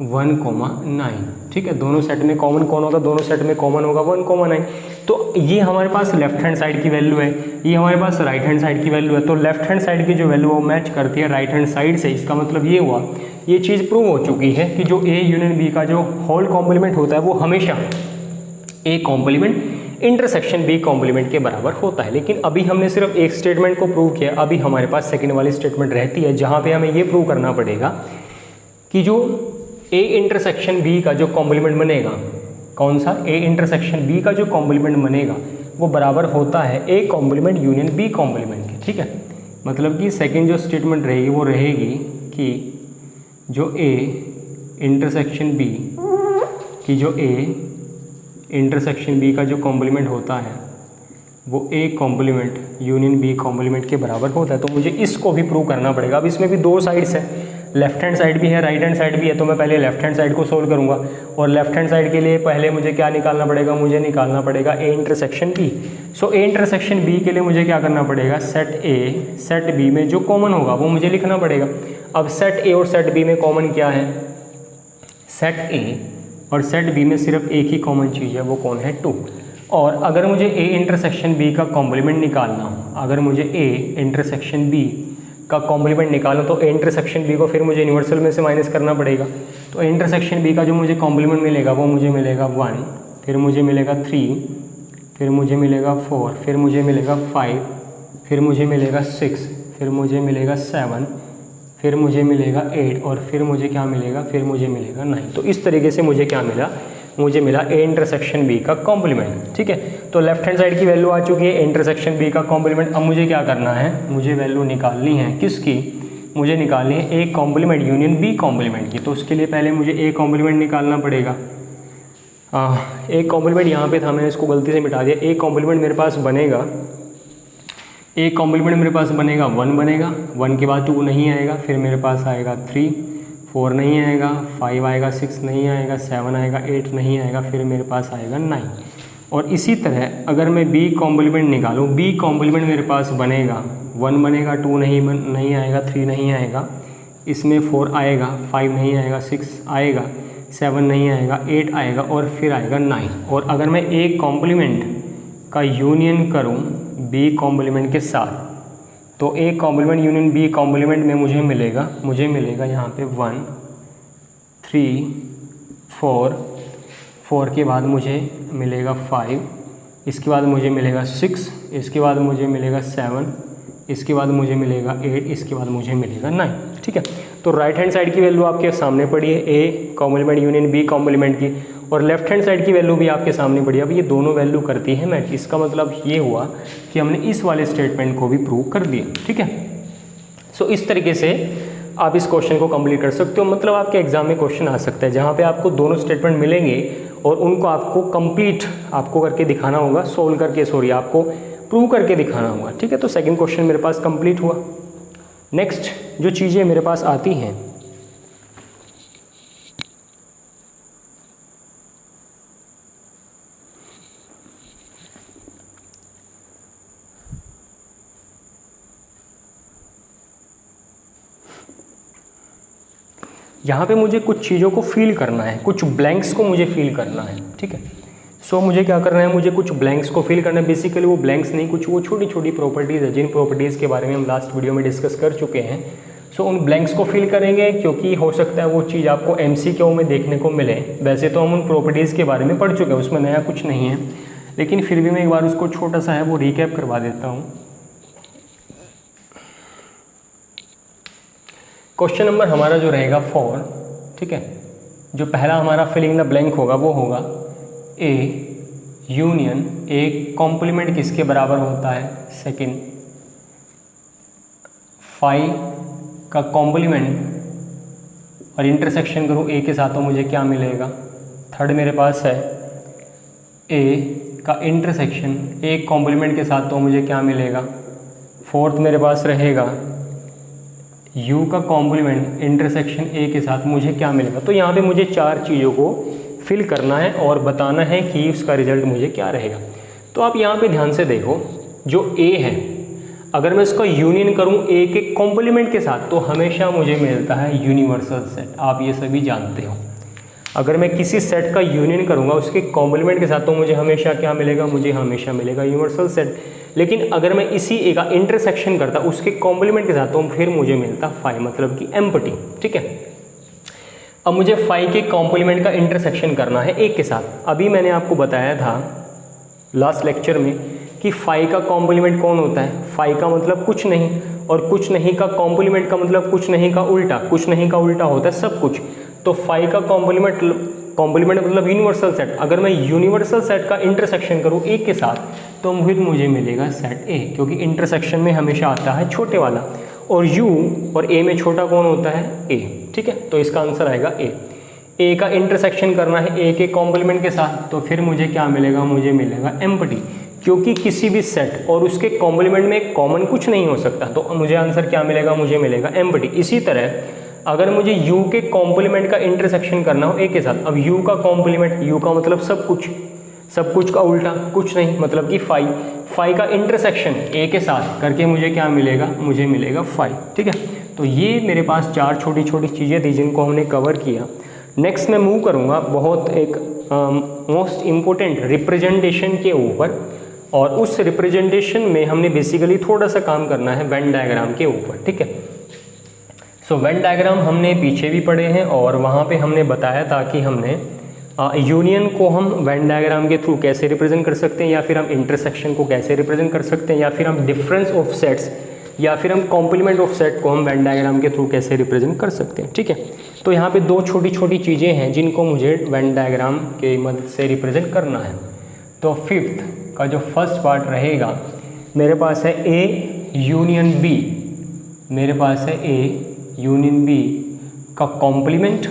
1,9। ठीक है, दोनों सेट में कॉमन कौन होगा, दोनों सेट में कॉमन होगा 1,9। तो ये हमारे पास लेफ्ट हैंड साइड की वैल्यू है, ये हमारे पास राइट हैंड साइड की वैल्यू है। तो लेफ्ट हैंड साइड की जो वैल्यू है वो मैच करती है राइट हैंड साइड से। इसका मतलब ये हुआ, ये चीज़ प्रूव हो चुकी है कि जो ए यूनियन बी का जो होल कॉम्प्लीमेंट होता है वो हमेशा A complement intersection B complement के बराबर होता है। लेकिन अभी हमने सिर्फ एक स्टेटमेंट को प्रूव किया, अभी हमारे पास सेकंड वाली स्टेटमेंट रहती है जहाँ पे हमें ये प्रूव करना पड़ेगा कि जो ए इंटरसेक्शन बी का जो कॉम्प्लीमेंट बनेगा, कौन सा, ए इंटरसेक्शन बी का जो कॉम्प्लीमेंट बनेगा वो बराबर होता है A complement union B complement के। ठीक है, मतलब कि सेकंड जो स्टेटमेंट रहेगी वो रहेगी कि जो ए इंटरसेक्शन बी की जो ए इंटरसेक्शन बी का जो कॉम्प्लीमेंट होता है वो A complement union B complement के बराबर होता है। तो मुझे इसको भी प्रूव करना पड़ेगा। अब इसमें भी दो साइड्स है, लेफ्ट हैंड साइड भी है, राइट हैंड साइड भी है। तो मैं पहले लेफ्ट हैंड साइड को सोल्व करूंगा और लेफ्ट हैंड साइड के लिए पहले मुझे क्या निकालना पड़ेगा, मुझे निकालना पड़ेगा A intersection B. So A intersection B के लिए मुझे क्या करना पड़ेगा, सेट ए सेट बी में जो कॉमन होगा वो मुझे लिखना पड़ेगा। अब सेट ए और सेट बी में कॉमन क्या है, सेट ए और सेट बी में सिर्फ एक ही कॉमन चीज़ है, वो कौन है, 2। और अगर मुझे ए इंटरसेक्शन बी का कॉम्प्लीमेंट निकालना हो, अगर मुझे ए इंटरसेक्शन बी का कॉम्प्लीमेंट निकालो तो ए इंटरसेक्शन बी को फिर मुझे यूनिवर्सल में से माइनस करना पड़ेगा। तो ए इंटरसेक्शन बी का जो मुझे कॉम्प्लीमेंट मिलेगा वो मुझे मिलेगा 1, फिर मुझे मिलेगा 3, फिर मुझे मिलेगा 4, फिर मुझे मिलेगा 5, फिर मुझे मिलेगा 6, फिर मुझे मिलेगा 7, फिर मुझे मिलेगा 8 और फिर मुझे क्या मिलेगा, फिर मुझे मिलेगा 9। तो इस तरीके से मुझे क्या मिला, मुझे मिला ए इंटरसेक्शन बी का कॉम्प्लीमेंट। ठीक है, तो लेफ्ट हैंड साइड की वैल्यू आ चुकी है इंटरसेक्शन बी का कॉम्प्लीमेंट। अब मुझे क्या करना है, मुझे वैल्यू निकालनी है किसकी, मुझे निकालनी है A complement union B complement की। तो उसके लिए पहले मुझे ए कॉम्प्लीमेंट निकालना पड़ेगा। ए कॉम्प्लीमेंट यहाँ पे था, मैंने इसको गलती से मिटा दिया। ए कॉम्प्लीमेंट मेरे पास बनेगा, ए कॉम्प्लीमेंट मेरे पास बनेगा 1 बनेगा, 1 के बाद 2 नहीं आएगा, फिर मेरे पास आएगा 3, 4 नहीं आएगा, 5 आएगा, 6 नहीं आएगा, 7 आएगा, 8 नहीं आएगा, फिर मेरे पास आएगा 9। और इसी तरह अगर मैं बी कॉम्प्लीमेंट निकालूँ, बी कॉम्प्लीमेंट मेरे पास बनेगा 1 बनेगा, 2 नहीं आएगा, 3 नहीं आएगा, इसमें 4 आएगा, 5 नहीं आएगा, 6 आएगा, 7 नहीं आएगा, 8 आएगा और फिर आएगा 9। और अगर मैं ए कॉम्प्लीमेंट का यूनियन करूँ बी कॉम्प्लीमेंट के साथ, तो A complement union B complement में मुझे मिलेगा यहाँ पे 1 3 4 के बाद मुझे मिलेगा 5, इसके बाद मुझे मिलेगा 6, इसके बाद मुझे मिलेगा 7, इसके बाद मुझे मिलेगा 8, इसके बाद मुझे मिलेगा 9। ठीक है, तो राइट हैंड साइड की वैल्यू आपके सामने पड़ी है A complement union B complement की, और लेफ्ट हैंड साइड की वैल्यू भी आपके सामने पड़ी है। अब ये दोनों वैल्यू करती है मैच। इसका मतलब ये हुआ कि हमने इस वाले स्टेटमेंट को भी प्रूव कर दिया। ठीक है, सो इस तरीके से आप इस क्वेश्चन को कंप्लीट कर सकते हो। मतलब आपके एग्जाम में क्वेश्चन आ सकता है जहाँ पे आपको दोनों स्टेटमेंट मिलेंगे और उनको आपको कंप्लीट आपको करके दिखाना होगा, सोल्व करके, सॉरी आपको प्रूव करके दिखाना होगा। ठीक है, तो सेकंड क्वेश्चन मेरे पास कंप्लीट हुआ। नेक्स्ट जो चीज़ें मेरे पास आती हैं यहाँ पे मुझे कुछ चीज़ों को फिल करना है, कुछ ब्लैंक्स को मुझे फिल करना है, ठीक है। सो मुझे क्या करना है, मुझे कुछ ब्लैंक्स को फिल करना है। बेसिकली वो ब्लैंक्स नहीं, कुछ वो छोटी छोटी प्रॉपर्टीज़ है जिन प्रॉपर्टीज़ के बारे में हम लास्ट वीडियो में डिस्कस कर चुके हैं। सो उन ब्लैंक्स को फिल करेंगे, क्योंकि हो सकता है वो चीज़ आपको MCQ में देखने को मिले। वैसे तो हम उन प्रॉपर्टीज़ के बारे में पढ़ चुके हैं, उसमें नया कुछ नहीं है, लेकिन फिर भी मैं एक बार उसको छोटा सा है वो रिकैप करवा देता हूँ। क्वेश्चन नंबर हमारा जो रहेगा 4, ठीक है। जो पहला हमारा फिलिंग द ब्लैंक होगा वो होगा ए यूनियन ए कॉम्प्लीमेंट किसके बराबर होता है, सेकंड फाई का कॉम्प्लीमेंट और इंटरसेक्शन करूँ ए के साथ तो मुझे क्या मिलेगा। थर्ड मेरे पास है ए का इंटरसेक्शन ए कॉम्प्लीमेंट के साथ तो मुझे क्या मिलेगा। फोर्थ मेरे पास रहेगा यू का कॉम्प्लीमेंट इंटरसेक्शन ए के साथ मुझे क्या मिलेगा। तो यहाँ पे मुझे 4 चीज़ों को फिल करना है और बताना है कि उसका रिजल्ट मुझे क्या रहेगा। तो आप यहाँ पे ध्यान से देखो, जो ए है अगर मैं इसका यूनियन करूँ ए के कॉम्प्लीमेंट के साथ तो हमेशा मुझे मिलता है यूनिवर्सल सेट। आप ये सभी जानते हो, अगर मैं किसी सेट का यूनियन करूँगा उसके कॉम्प्लीमेंट के साथ तो मुझे हमेशा क्या मिलेगा, मुझे हमेशा मिलेगा यूनिवर्सल सेट। लेकिन अगर मैं इसी ए का इंटरसेक्शन करता उसके कॉम्प्लीमेंट के साथ तो फिर मुझे मिलता फाई, मतलब कि एम्प्टी, ठीक है। अब मुझे फाई के कॉम्प्लीमेंट का इंटरसेक्शन करना है ए के साथ। अभी मैंने आपको बताया था लास्ट लेक्चर में कि फाई का कॉम्प्लीमेंट कौन होता है। फाई का मतलब कुछ नहीं, और कुछ नहीं का कॉम्प्लीमेंट का मतलब कुछ नहीं का उल्टा, कुछ नहीं का उल्टा होता है सब कुछ। तो फाई का कॉम्प्लीमेंट मतलब यूनिवर्सल सेट। अगर मैं यूनिवर्सल सेट का इंटरसेक्शन करूँ ए के साथ तो फिर मुझे मिलेगा सेट ए, क्योंकि इंटरसेक्शन में हमेशा आता है छोटे वाला, और यू और ए में छोटा कौन होता है, ए, ठीक है। तो इसका आंसर आएगा ए का इंटरसेक्शन करना है ए के कॉम्प्लीमेंट के साथ तो फिर मुझे क्या मिलेगा, मुझे मिलेगा एम्प्टी, क्योंकि किसी भी सेट और उसके कॉम्प्लीमेंट में कॉमन कुछ नहीं हो सकता। तो मुझे आंसर क्या मिलेगा, मुझे मिलेगा एम्प्टी। इसी तरह अगर मुझे u के कॉम्प्लीमेंट का इंटरसेक्शन करना हो a के साथ, अब u का कॉम्प्लीमेंट, u का मतलब सब कुछ, सब कुछ का उल्टा कुछ नहीं, मतलब कि फाई का इंटरसेक्शन a के साथ करके मुझे क्या मिलेगा, मुझे मिलेगा फाई, ठीक है। तो ये मेरे पास 4 छोटी छोटी चीज़ें थी जिनको हमने कवर किया। नेक्स्ट मैं मूव करूँगा बहुत एक मोस्ट इम्पोर्टेंट रिप्रेजेंटेशन के ऊपर, और उस रिप्रेजेंटेशन में हमने बेसिकली थोड़ा सा काम करना है वेन डायग्राम के ऊपर, ठीक है। सो वेन डायग्राम हमने पीछे भी पढ़े हैं और वहाँ पे हमने बताया था कि हमने यूनियन को हम वेन डायग्राम के थ्रू कैसे रिप्रेजेंट कर सकते हैं, या फिर हम इंटरसेक्शन को कैसे रिप्रेजेंट कर सकते हैं, या फिर हम डिफरेंस ऑफ सेट्स, या फिर हम कॉम्प्लीमेंट ऑफ सेट को हम वेन डायग्राम के थ्रू कैसे रिप्रेजेंट कर सकते हैं, ठीक है। तो यहाँ पे 2 छोटी छोटी चीज़ें हैं जिनको मुझे वेन डायग्राम के मदद से रिप्रेजेंट करना है। तो 5th का जो फर्स्ट पार्ट रहेगा मेरे पास है ए यूनियन बी, मेरे पास है ए यूनियन बी का कॉम्प्लीमेंट,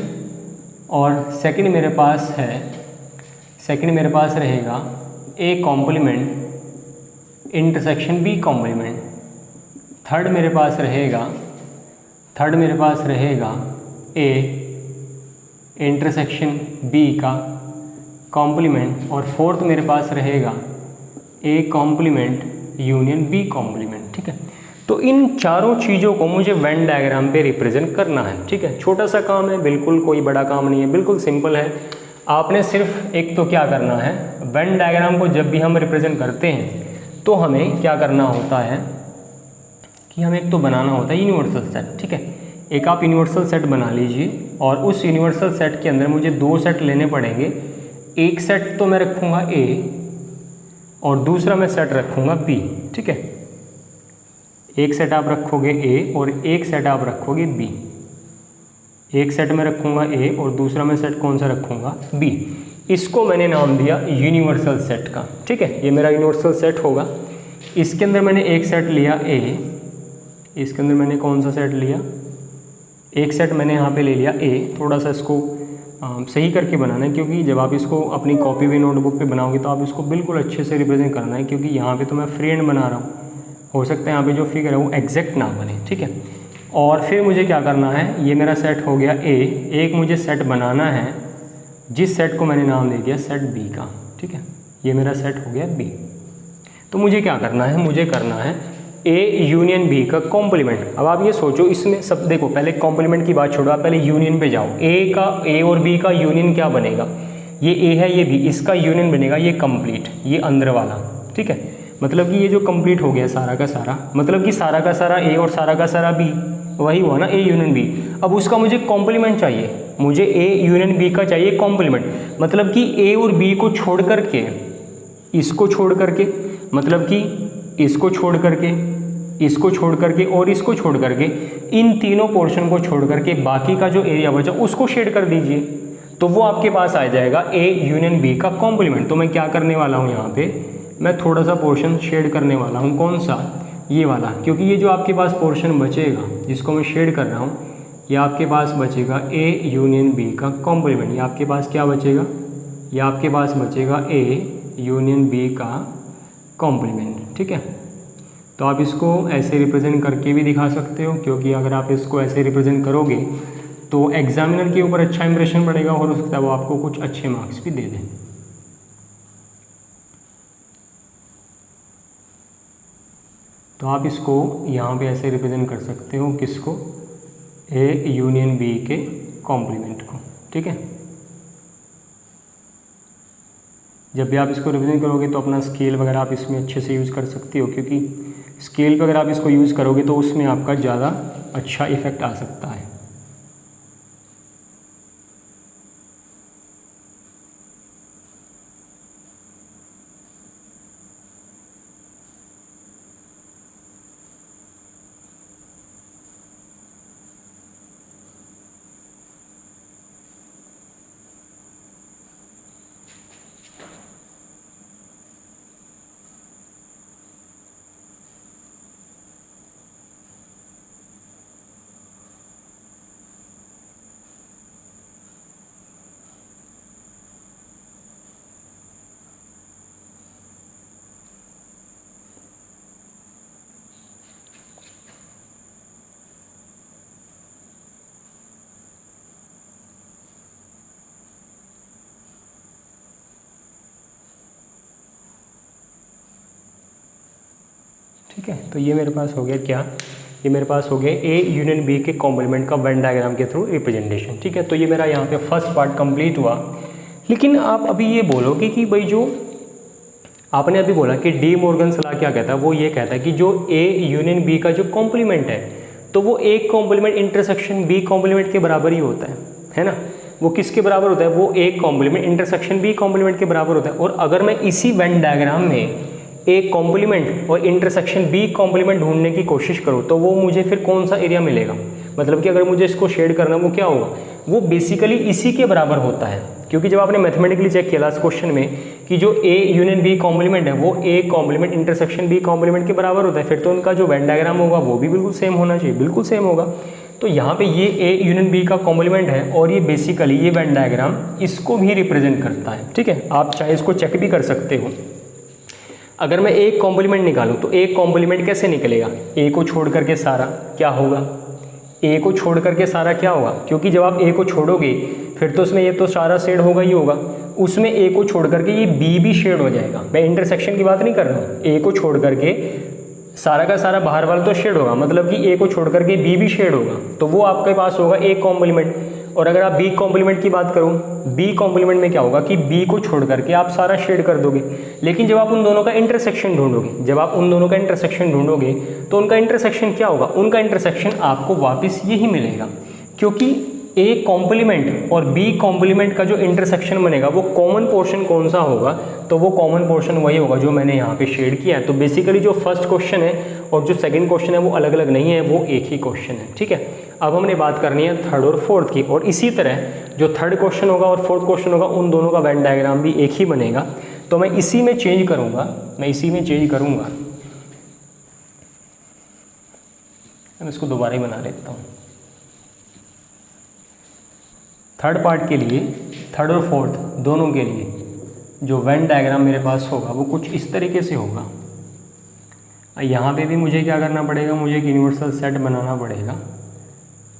और सेकंड मेरे पास रहेगा A complement intersection B complement. Third मेरे पास रहेगा ए इंटरसेक्शन बी का कॉम्प्लीमेंट, और फोर्थ मेरे पास रहेगा A complement union B complement, ठीक है। तो इन चारों चीज़ों को मुझे वेन डायग्राम पे रिप्रेजेंट करना है, ठीक है। छोटा सा काम है, बिल्कुल कोई बड़ा काम नहीं है, बिल्कुल सिंपल है। आपने सिर्फ एक तो क्या करना है, वेन डायग्राम को जब भी हम रिप्रेजेंट करते हैं तो हमें क्या करना होता है कि हमें एक तो बनाना होता है यूनिवर्सल सेट, ठीक है। एक आप यूनिवर्सल सेट बना लीजिए, और उस यूनिवर्सल सेट के अंदर मुझे 2 सेट लेने पड़ेंगे। एक सेट तो मैं रखूँगा ए और दूसरा मैं सेट रखूँगा बी, ठीक है। एक सेट आप रखोगे ए और एक सेट आप रखोगे बी। एक सेट में रखूँगा ए और दूसरा मैं सेट कौन सा रखूँगा, बी। इसको मैंने नाम दिया यूनिवर्सल सेट का, ठीक है। ये मेरा यूनिवर्सल सेट होगा। इसके अंदर मैंने एक सेट लिया ए, इसके अंदर मैंने कौन सा सेट लिया, एक सेट मैंने यहाँ पे ले लिया ए। थोड़ा सा इसको सही करके बनाना है, क्योंकि जब आप इसको अपनी कॉपी पे नोटबुक पे बनाओगे तो आप इसको बिल्कुल अच्छे से रिप्रेजेंट करना है, क्योंकि यहाँ पे तो मैं फ्री हैंड बना रहा हूँ, हो सकता है यहाँ पे जो फिगर है वो एग्जैक्ट ना बने, ठीक है। और फिर मुझे क्या करना है, ये मेरा सेट हो गया ए। एक मुझे सेट बनाना है जिस सेट को मैंने नाम दे दिया सेट बी का, ठीक है। ये मेरा सेट हो गया बी। तो मुझे क्या करना है, मुझे करना है ए यूनियन बी का कॉम्प्लीमेंट। अब आप ये सोचो, इसमें सब देखो, पहले कॉम्प्लीमेंट की बात छोड़ो, आप पहले यूनियन पे जाओ। ए और बी का यूनियन क्या बनेगा, ये ए है ये बी, इसका यूनियन बनेगा ये कंप्लीट, ये अंदर वाला, ठीक है। मतलब कि ये जो कंप्लीट हो गया सारा का सारा, मतलब कि सारा का सारा ए और सारा का सारा बी, वही हुआ ना ए यूनियन बी। अब उसका मुझे कॉम्प्लीमेंट चाहिए, मुझे ए यूनियन बी का चाहिए कॉम्प्लीमेंट, मतलब कि ए और बी को छोड़ करके, इसको छोड़ करके, मतलब कि इसको छोड़ करके, इसको छोड़ करके और इसको छोड़ करके, इन तीनों पोर्शन को छोड़ करके बाकी का जो एरिया बचा उसको शेड कर दीजिए, तो वो आपके पास आ जाएगा ए यूनियन बी का कॉम्प्लीमेंट। तो मैं क्या करने वाला हूँ, यहाँ पे मैं थोड़ा सा पोर्शन शेड करने वाला हूँ, कौन सा, ये वाला, क्योंकि ये जो आपके पास पोर्शन बचेगा जिसको मैं शेड कर रहा हूँ, ये आपके पास बचेगा ए यूनियन बी का कॉम्प्लीमेंट। ये आपके पास क्या बचेगा, ये आपके पास बचेगा ए यूनियन बी का कॉम्प्लीमेंट, ठीक है। तो आप इसको ऐसे रिप्रेजेंट करके भी दिखा सकते हो, क्योंकि अगर आप इसको ऐसे रिप्रेजेंट करोगे तो एग्जामिनर के ऊपर अच्छा इंप्रेशन पड़ेगा और हो सकता है वो आपको कुछ अच्छे मार्क्स भी दे दें। तो आप इसको यहाँ पे ऐसे रिप्रेजेंट कर सकते हो, किसको, ए यूनियन बी के कॉम्प्लीमेंट को, ठीक है। जब भी आप इसको रिप्रेजेंट करोगे तो अपना स्केल वगैरह आप इसमें अच्छे से यूज़ कर सकते हो, क्योंकि स्केल पर अगर आप इसको यूज़ करोगे तो उसमें आपका ज़्यादा अच्छा इफेक्ट आ सकता है। ठीक है, तो ये मेरे पास हो गया क्या, ये मेरे पास हो गया ए यूनियन बी के कॉम्प्लीमेंट का वेन डायग्राम के थ्रू रिप्रेजेंटेशन, ठीक है। तो ये मेरा यहाँ पे फर्स्ट पार्ट कंप्लीट हुआ। लेकिन आप अभी ये बोलोगे कि भाई जो आपने अभी बोला कि डी मॉर्गन्स लॉ क्या कहता है, वो ये कहता है कि जो ए यूनियन बी का जो कॉम्प्लीमेंट है, तो वो A complement intersection B complement के बराबर ही होता है ना। वो किसके बराबर होता है, वो A complement intersection B complement के बराबर होता है। और अगर मैं इसी वेन डायग्राम में ए कॉम्प्लीमेंट और इंटरसेक्शन बी कॉम्प्लीमेंट ढूंढने की कोशिश करूँ तो वो मुझे फिर कौन सा एरिया मिलेगा, मतलब कि अगर मुझे इसको शेड करना वो क्या होगा, वो बेसिकली इसी के बराबर होता है। क्योंकि जब आपने मैथमेटिकली चेक किया लास्ट क्वेश्चन में कि जो ए यूनियन बी कॉम्प्लीमेंट है वो A complement intersection B complement के बराबर होता है, फिर तो उनका जो वेन डायग्राम होगा वो भी बिल्कुल सेम होना चाहिए, बिल्कुल सेम होगा। तो यहाँ पे ये ए यूनियन बी का कॉम्प्लीमेंट है और ये बेसिकली ये वेन डायग्राम इसको भी रिप्रेजेंट करता है, ठीक है। आप चाहे इसको चेक भी कर सकते हो। अगर मैं एक कॉम्प्लीमेंट निकालूं तो एक कॉम्प्लीमेंट कैसे निकलेगा, ए को छोड़ करके सारा क्या होगा, ए को छोड़ करके सारा क्या होगा, क्योंकि जब आप ए को छोड़ोगे फिर तो उसमें ये तो सारा शेड होगा ही होगा, उसमें ए को छोड़ करके ये बी भी शेड हो जाएगा। मैं इंटरसेक्शन की बात नहीं कर रहा हूँ, ए को छोड़ करके सारा का सारा बाहर वाला तो शेड होगा, मतलब कि ए को छोड़ करके बी भी शेड होगा, तो वो आपके पास होगा ए कॉम्प्लीमेंट। और अगर आप बी कॉम्प्लीमेंट की बात करो, बी कॉम्प्लीमेंट में क्या होगा कि बी को छोड़ करके आप सारा शेड कर दोगे। लेकिन जब आप उन दोनों का इंटरसेक्शन ढूंढोगे, जब आप उन दोनों का इंटरसेक्शन ढूंढोगे तो उनका इंटरसेक्शन क्या होगा, उनका इंटरसेक्शन आपको वापस यही मिलेगा, क्योंकि ए कॉम्प्लीमेंट और बी कॉम्प्लीमेंट का जो इंटरसेक्शन बनेगा वो कॉमन पोर्शन कौन सा होगा, तो वो कॉमन पोर्शन वही होगा जो मैंने यहाँ पे शेड किया है। तो बेसिकली जो फर्स्ट क्वेश्चन है और जो सेकंड क्वेश्चन है वो अलग अलग नहीं है, वो एक ही क्वेश्चन है, ठीक है। अब हमने बात करनी है थर्ड और फोर्थ की, और इसी तरह जो थर्ड क्वेश्चन होगा और फोर्थ क्वेश्चन होगा उन दोनों का वेन डायग्राम भी एक ही बनेगा। तो मैं इसी में चेंज करूँगा, मैं इसको दोबारा ही बना लेता हूँ। थर्ड पार्ट के लिए, थर्ड और फोर्थ दोनों के लिए जो वेन डायग्राम मेरे पास होगा वो कुछ इस तरीके से होगा। यहाँ पे भी मुझे क्या करना पड़ेगा, मुझे एक यूनिवर्सल सेट बनाना पड़ेगा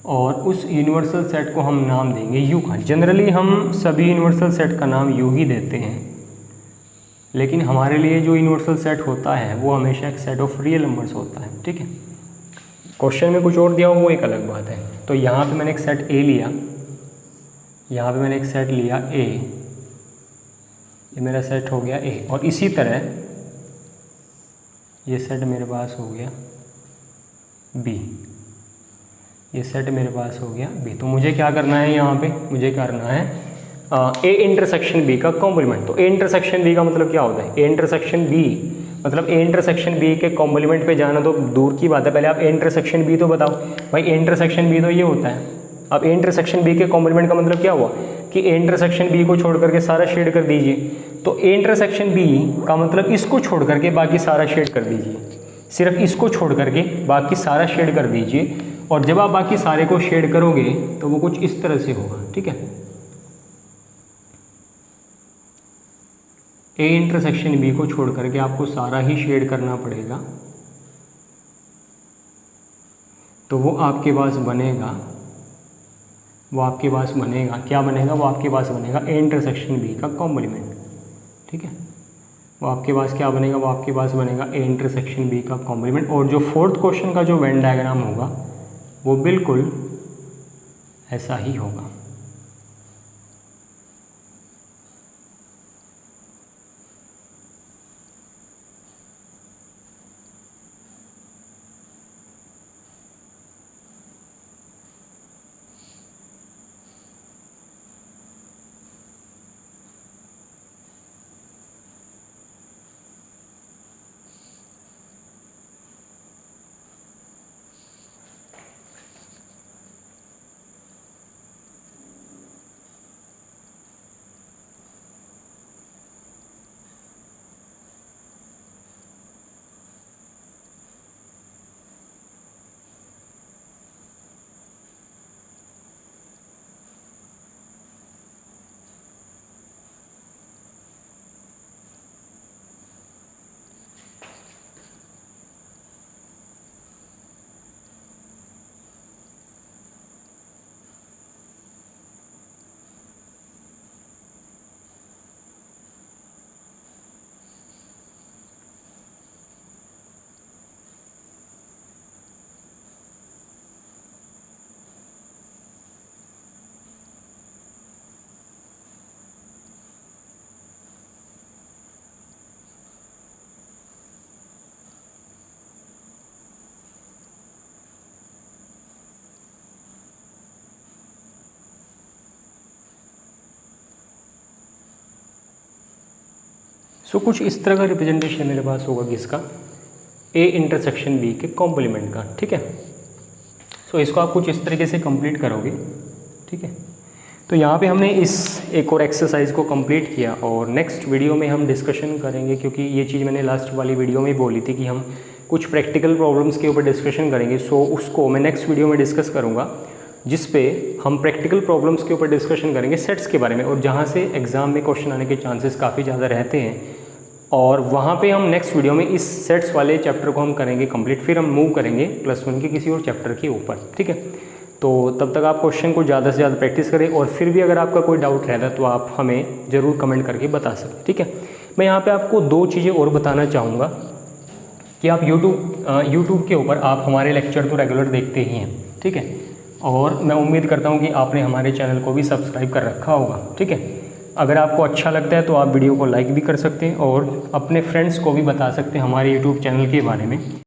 और उस यूनिवर्सल सेट को हम नाम देंगे यू का। जनरली हम सभी यूनिवर्सल सेट का नाम यू ही देते हैं, लेकिन हमारे लिए जो यूनिवर्सल सेट होता है वो हमेशा एक सेट ऑफ रियल नंबर्स होता है। ठीक है, क्वेश्चन में कुछ और दिया हो वो एक अलग बात है। तो यहाँ पे मैंने एक सेट ए लिया, यहाँ पे मैंने एक सेट लिया ए, ये मेरा सेट हो गया ए, और इसी तरह ये सेट मेरे पास हो गया बी, ये सेट मेरे पास हो गया बी। तो मुझे क्या करना है यहाँ पे, मुझे करना है ए इंटरसेक्शन बी का कॉम्प्लीमेंट। तो ए इंटरसेक्शन बी का मतलब क्या होता है, ए इंटरसेक्शन बी मतलब ए इंटरसेक्शन बी के कॉम्प्लीमेंट पे जाना तो दूर की बात है, पहले आप ए इंटरसेक्शन बी तो बताओ भाई। ए इंटरसेक्शन बी तो ये होता है। अब ए इंटरसेक्शन बी के कॉम्प्लीमेंट का मतलब क्या हुआ कि ए इंटरसेक्शन बी को छोड़ करके सारा शेड कर दीजिए। तो ए इंटरसेक्शन बी का मतलब इसको छोड़ करके बाकी सारा शेड कर दीजिए, सिर्फ इसको छोड़ करके बाकी सारा शेड कर दीजिए। और जब आप बाकी सारे को शेड करोगे तो वो कुछ इस तरह से होगा। ठीक है, ए इंटरसेक्शन बी को छोड़ करके आपको सारा ही शेड करना पड़ेगा। तो वो आपके पास बनेगा, वो आपके पास बनेगा क्या बनेगा, वो आपके पास बनेगा ए इंटरसेक्शन बी का कॉम्प्लीमेंट। ठीक है, वो आपके पास क्या बनेगा, वो आपके पास बनेगा ए इंटरसेक्शन बी का कॉम्प्लीमेंट। और जो फोर्थ क्वेश्चन का जो वेन डायग्राम होगा वो बिल्कुल ऐसा ही होगा। सो कुछ इस तरह का रिप्रेजेंटेशन मेरे पास होगा किसका, ए इंटरसेक्शन बी के कॉम्प्लीमेंट का। ठीक है, सो इसको आप कुछ इस तरीके से कंप्लीट करोगे। ठीक है, तो यहाँ पे हमने इस एक और एक्सरसाइज को कंप्लीट किया और नेक्स्ट वीडियो में हम डिस्कशन करेंगे, क्योंकि ये चीज़ मैंने लास्ट वाली वीडियो में बोली थी कि हम कुछ प्रैक्टिकल प्रॉब्लम्स के ऊपर डिस्कशन करेंगे। सो उसको मैं नेक्स्ट वीडियो में डिस्कस करूँगा, जिस पे हम प्रैक्टिकल प्रॉब्लम्स के ऊपर डिस्कशन करेंगे सेट्स के बारे में, और जहाँ से एग्ज़ाम में क्वेश्चन आने के चांसेस काफ़ी ज़्यादा रहते हैं। और वहाँ पे हम नेक्स्ट वीडियो में इस सेट्स वाले चैप्टर को हम करेंगे कंप्लीट, फिर हम मूव करेंगे +1 के किसी और चैप्टर के ऊपर। ठीक है, तो तब तक आप क्वेश्चन को ज़्यादा से ज़्यादा प्रैक्टिस करें, और फिर भी अगर आपका कोई डाउट रहता है तो आप हमें ज़रूर कमेंट करके बता सकते। ठीक है, मैं यहाँ पे आपको 2 चीज़ें और बताना चाहूँगा कि आप यूट्यूब के ऊपर आप हमारे लेक्चर तो रेगुलर देखते ही हैं। ठीक है, और मैं उम्मीद करता हूँ कि आपने हमारे चैनल को भी सब्सक्राइब कर रखा होगा। ठीक है, अगर आपको अच्छा लगता है तो आप वीडियो को लाइक भी कर सकते हैं और अपने फ्रेंड्स को भी बता सकते हैं हमारे यूट्यूब चैनल के बारे में।